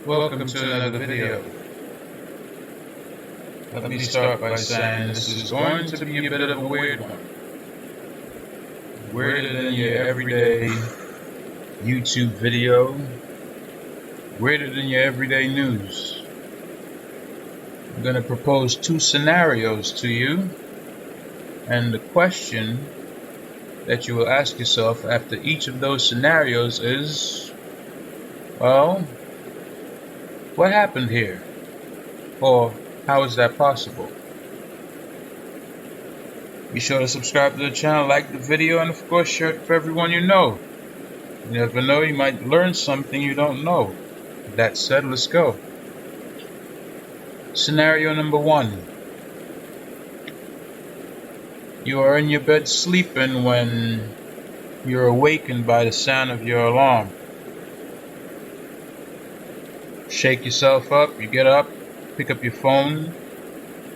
Welcome to another video. Let me start by saying this is going to be a bit of a weird one. Weirder than your everyday YouTube video. Weirder than your everyday news. I'm going to propose two scenarios to you. And the question that you will ask yourself after each of those scenarios is, well, what happened here? Or how is that possible? Be sure to subscribe to the channel, like the video, and of course share it for everyone you know. You never know, you might learn something you don't know. That said, let's go. Scenario number 1. You are in your bed sleeping when you're awakened by the sound of your alarm. Shake yourself up, you get up, pick up your phone,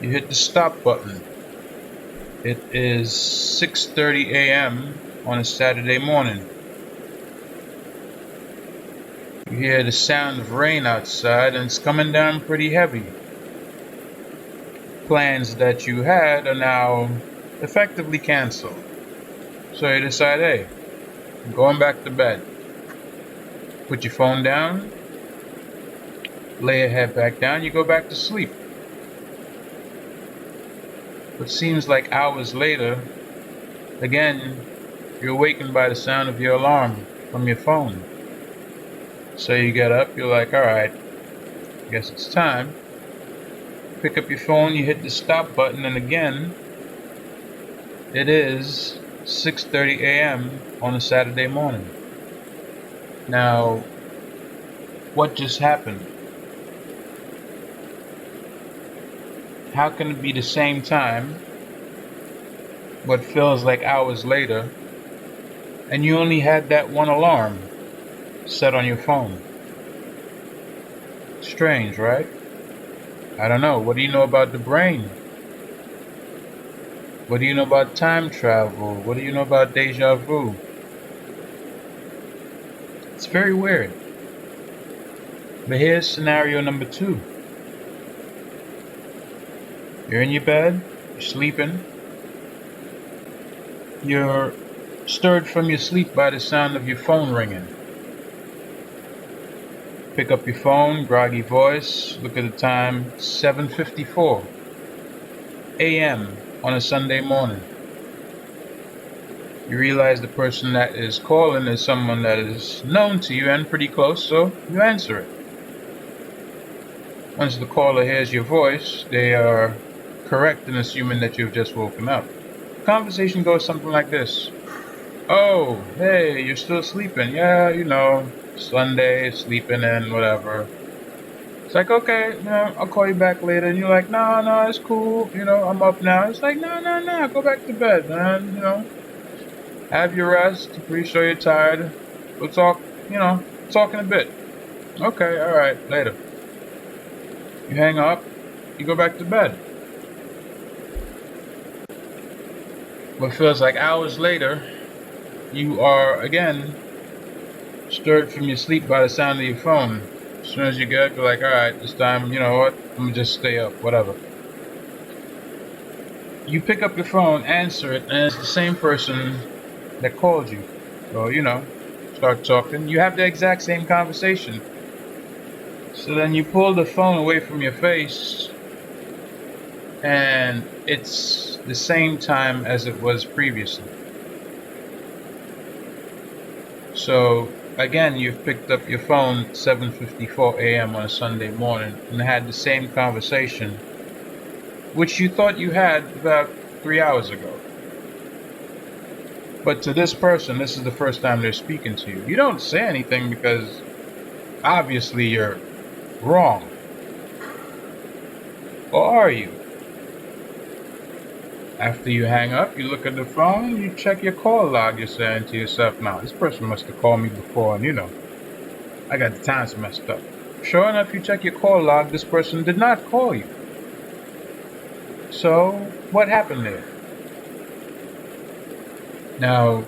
you hit the stop button. It is 6:30 a.m. on a Saturday morning. You hear the sound of rain outside and it's coming down pretty heavy. Plans that you had are now effectively canceled. So you decide, hey, I'm going back to bed. Put your phone down, lay your head back down, you go back to sleep. What seems like hours later, again, you're awakened by the sound of your alarm from your phone. So you get up, you're like, alright, I guess it's time. Pick up your phone, you hit the stop button, and again, it is 6:30 a.m. on a Saturday morning. Now, what just happened? How can it be the same time, what feels like hours later, and you only had that one alarm set on your phone? Strange, right? I don't know. What do you know about the brain? What do you know about time travel? What do you know about deja vu? It's very weird. But here's scenario number 2. You're in your bed, you're sleeping. You're stirred from your sleep by the sound of your phone ringing. Pick up your phone, groggy voice, look at the time, 7:54 a.m. on a Sunday morning. You realize the person that is calling is someone that is known to you and pretty close, so you answer it. Once the caller hears your voice, they are correct in assuming that you've just woken up. The conversation goes something like this. Oh, hey, you're still sleeping. Yeah, Sunday, sleeping in, whatever. It's like, okay, I'll call you back later. And you're like, no, it's cool. I'm up now. It's like, no, go back to bed, man. Have your rest. Pretty sure you're tired. We'll talk, talk in a bit. Okay, all right, later. You hang up. You go back to bed. What feels like hours later, you are again stirred from your sleep by the sound of your phone. As soon as you get up, you're like, alright, this time, you know what, I'm gonna just stay up, whatever. You pick up your phone, answer it, and it's the same person that called you. So, start talking. You have the exact same conversation. So then you pull the phone away from your face, and it's the same time as it was previously. So again, you've picked up your phone at 7:54 a.m. on a Sunday morning and had the same conversation, which you thought you had about 3 hours ago. But to this person, this is the first time they're speaking to you. You don't say anything because obviously you're wrong. Or are you? After you hang up, you look at the phone, you check your call log, you're saying to yourself, now, this person must have called me before, and I got the times messed up. Sure enough, you check your call log, this person did not call you. So, what happened there? Now,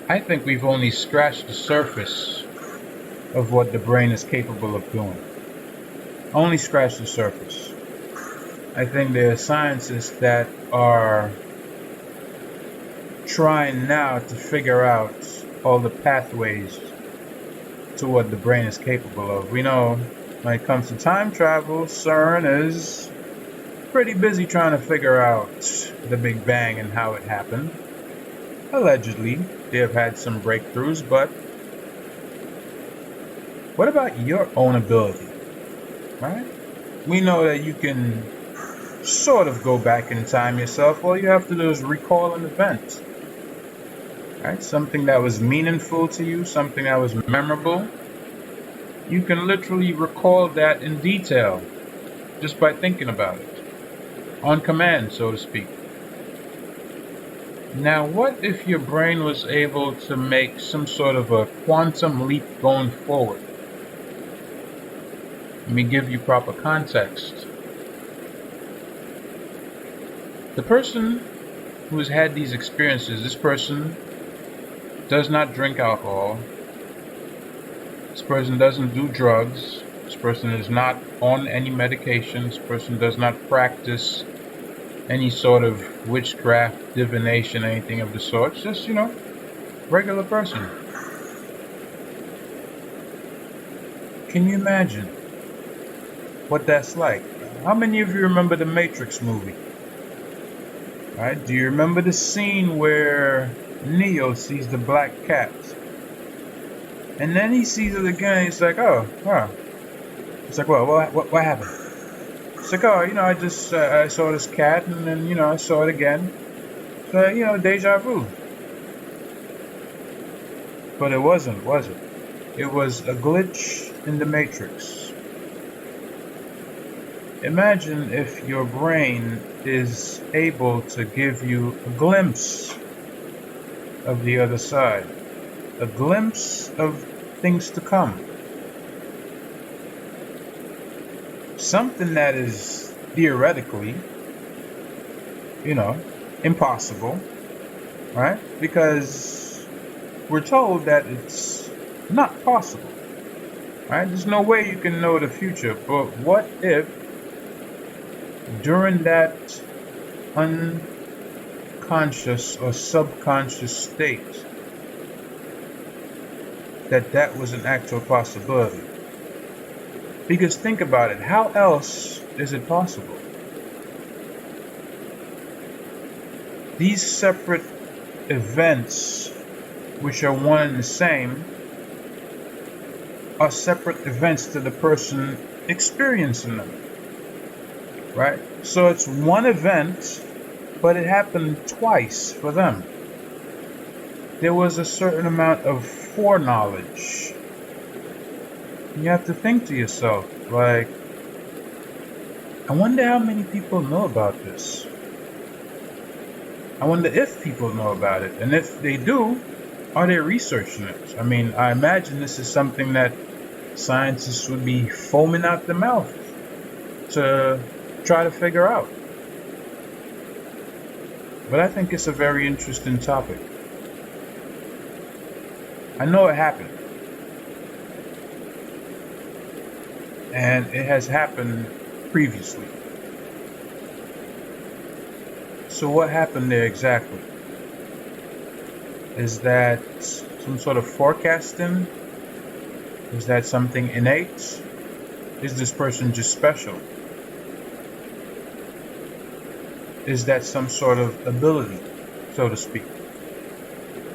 I think we've only scratched the surface of what the brain is capable of doing. Only scratch the surface. I think there are scientists that are trying now to figure out all the pathways to what the brain is capable of. We know when it comes to time travel, CERN is pretty busy trying to figure out the Big Bang and how it happened. Allegedly, they have had some breakthroughs, but what about your own ability, right? We know that you can sort of go back in time yourself. All you have to do is recall an event, right? Something that was meaningful to you, something that was memorable. You can literally recall that in detail just by thinking about it, on command, so to speak. Now, what if your brain was able to make some sort of a quantum leap going forward? Let me give you proper context. The person who has had these experiences, this person does not drink alcohol. This person doesn't do drugs. This person is not on any medication. This person does not practice any sort of witchcraft, divination, anything of the sort. It's just, regular person. Can you imagine what that's like? How many of you remember the Matrix movie? Right? Do you remember the scene where Neo sees the black cat? And then he sees it again, and he's like, oh, wow. It's like, well, what happened? It's like, oh, I saw this cat, and then, I saw it again. So, deja vu. But it wasn't, was it? It was a glitch in the Matrix. Imagine if your brain is able to give you a glimpse of the other side, a glimpse of things to come. Something that is theoretically, impossible, right? Because we're told that it's not possible, right? There's no way you can know the future, but what if during that unconscious or subconscious state that was an actual possibility? Because think about it, how else is it possible? These separate events, which are one and the same, are separate events to the person experiencing them, right? So it's one event, but it happened twice for them. There was a certain amount of foreknowledge. You have to think to yourself, like, I wonder how many people know about this. I wonder if people know about it. And if they do, are they researching it? I mean, I imagine this is something that scientists would be foaming out their mouth to try to figure out. But I think it's a very interesting topic. I know it happened. And it has happened previously. So what happened there exactly? Is that some sort of forecasting? Is that something innate? Is this person just special? Is that some sort of ability, so to speak?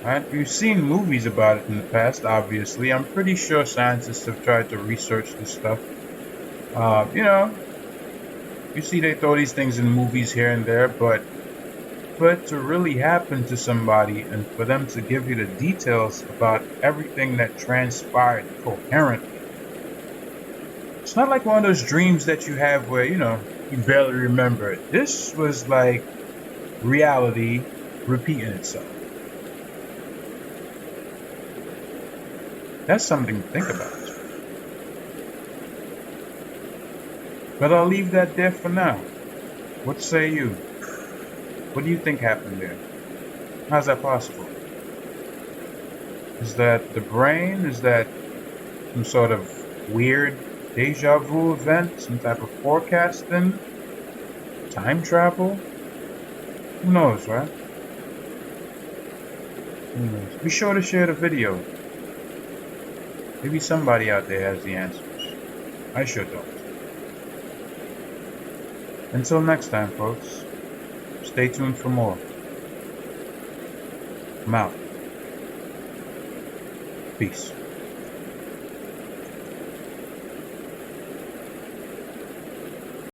Right? We've seen movies about it in the past, obviously. I'm pretty sure scientists have tried to research this stuff. You see they throw these things in movies here and there, but for it to really happen to somebody and for them to give you the details about everything that transpired coherently, it's not like one of those dreams that you have where, you barely remember it. This was like reality repeating itself. That's something to think about. But I'll leave that there for now. What say you? What do you think happened there? How's that possible? Is that the brain? Is that Some sort of weird deja vu event, some type of forecasting, time travel. Who knows, right? Who knows? Be sure to share the video. Maybe somebody out there has the answers. I sure don't. Until next time, folks, stay tuned for more. I'm out. Peace.